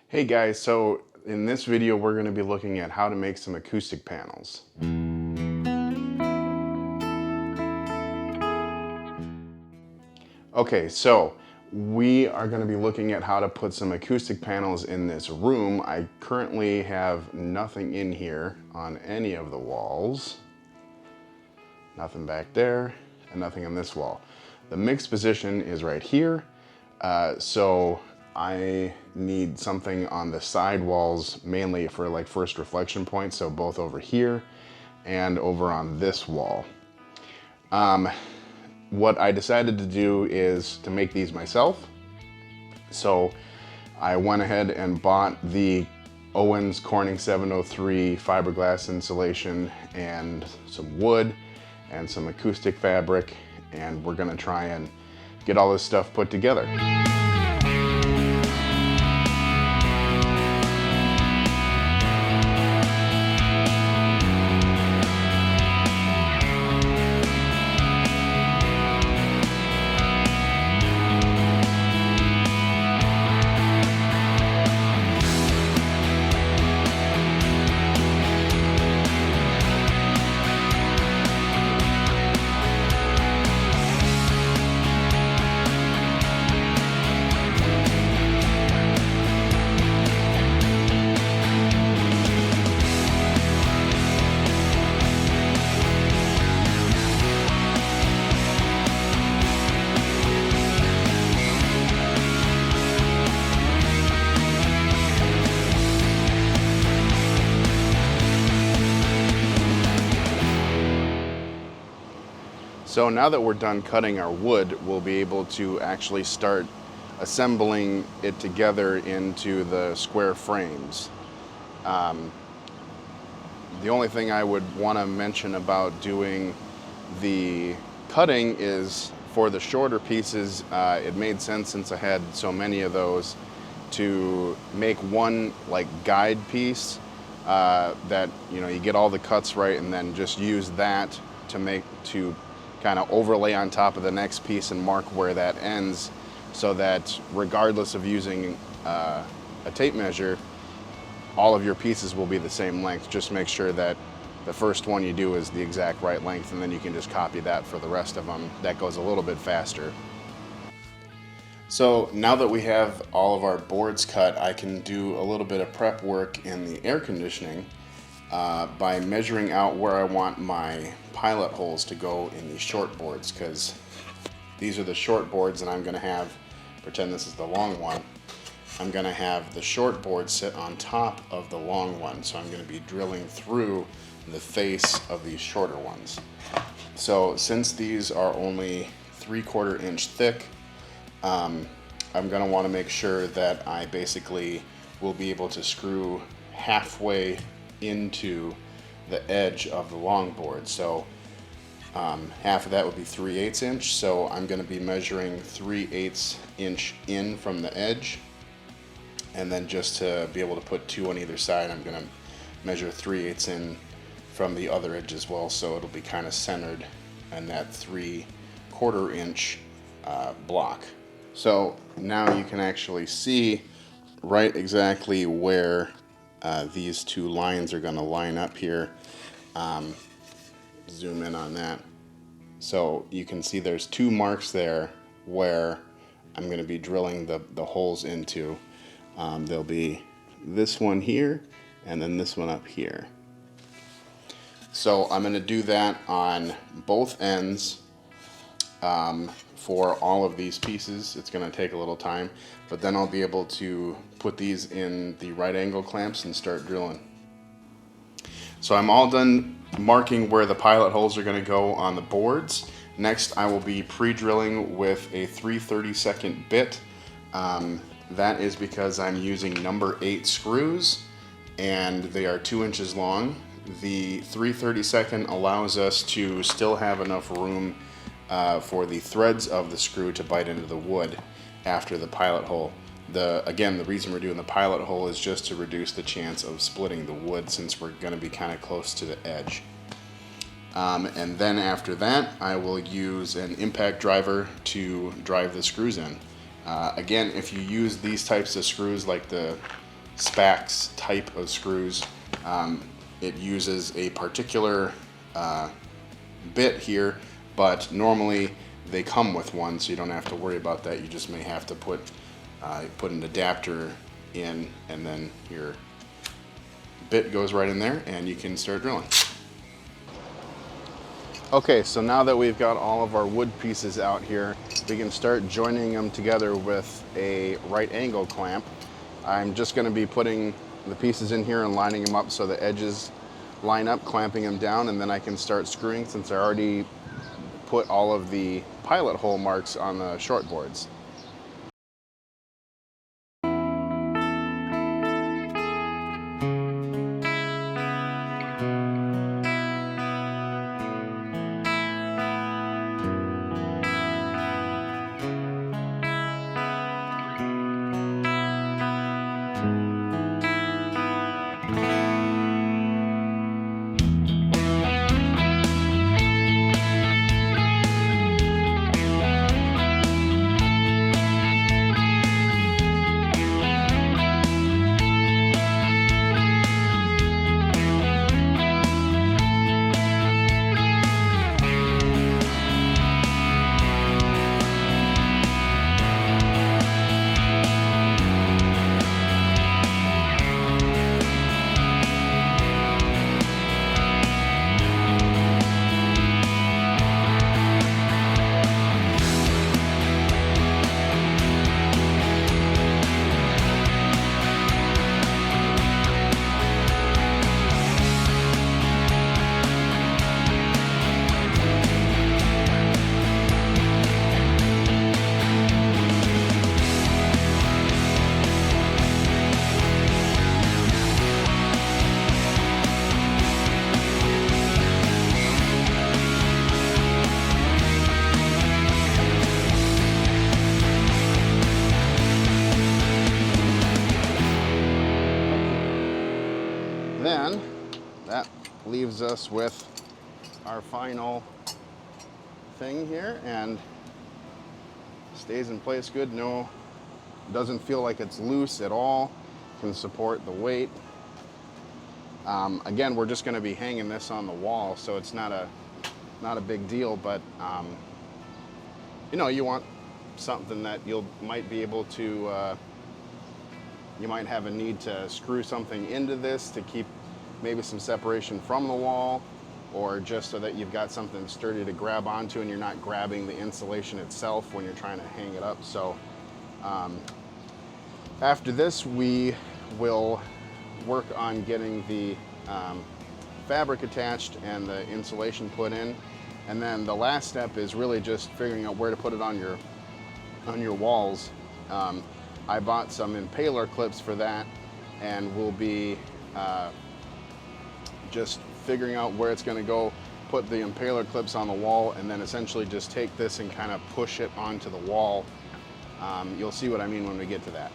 Hey guys, so in this video we're going to be looking at how to make some acoustic panels. Okay, so we are going to be looking at how to put some acoustic panels in this room. I currently have nothing in here on any of the walls. Nothing back there, and nothing on this wall. The mixed position is right here, so I need something on the side walls, mainly for like first reflection points, so both over here and over on this wall. What I decided to do is to make these myself. So I went ahead and bought the Owens Corning 703 fiberglass insulation and some wood and some acoustic fabric, and we're gonna try and get all this stuff put together. So now that we're done cutting our wood, we'll be able to actually start assembling it together into the square frames. The only thing I would want to mention about doing the cutting is for the shorter pieces, it made sense, since I had so many of those, to make one like guide piece that, you know, you get all the cuts right, and then just use that to kind of overlay on top of the next piece and mark where that ends, so that regardless of using a tape measure, all of your pieces will be the same length. Just make sure that the first one you do is the exact right length, and then you can just copy that for the rest of them. That goes a little bit faster. So now that we have all of our boards cut, I can do a little bit of prep work in the air conditioning by measuring out where I want my pilot holes to go in these short boards, because these are the short boards, and I'm going to have, pretend this is the long one, I'm going to have the short board sit on top of the long one, so I'm going to be drilling through the face of these shorter ones. So since these are only 3/4 inch thick, I'm going to want to make sure that I basically will be able to screw halfway into the edge of the long board. So half of that would be 3/8 inch, so I'm going to be measuring 3/8 inch in from the edge, and then just to be able to put 2 on either side, I'm going to measure 3/8 in from the other edge as well, so it'll be kind of centered in that 3/4 inch block. So now you can actually see right exactly where these two lines are going to line up here. Zoom in on that. So you can see there's 2 marks there where I'm going to be drilling the holes into. There'll be this one here and then this one up here. So I'm going to do that on both ends for all of these pieces. It's going to take a little time, but then I'll be able to put these in the right angle clamps and start drilling. So I'm all done marking where the pilot holes are going to go on the boards. Next, I will be pre-drilling with a 3/32 bit. That is because I'm using number 8 screws, and they are 2 inches long. The 3/32 allows us to still have enough room for the threads of the screw to bite into the wood after the pilot hole. Again, the reason we're doing the pilot hole is just to reduce the chance of splitting the wood, since we're going to be kind of close to the edge. And then after that, I will use an impact driver to drive the screws in. Again, if you use these types of screws, like the Spax type of screws. It uses a particular bit here, but normally they come with one, so you don't have to worry about that. You just may have to put an adapter in, and then your bit goes right in there and you can start drilling. Okay, so now that we've got all of our wood pieces out here, we can start joining them together with a right angle clamp. I'm just going to be putting the pieces in here and lining them up so the edges line up, clamping them down, and then I can start screwing since I already put all of the pilot hole marks on the short boards. Then that leaves us with our final thing here, and stays in place good. No, doesn't feel like it's loose at all. Can support the weight. Again, we're just going to be hanging this on the wall, so it's not a big deal. But you know, you want something that might be able to. You might have a need to screw something into this to keep maybe some separation from the wall, or just so that you've got something sturdy to grab onto and you're not grabbing the insulation itself when you're trying to hang it up. So after this, we will work on getting the fabric attached and the insulation put in. And then the last step is really just figuring out where to put it on your walls. I bought some impaler clips for that, and we'll be just figuring out where it's going to go, put the impaler clips on the wall, and then essentially just take this and kind of push it onto the wall. You'll see what I mean when we get to that.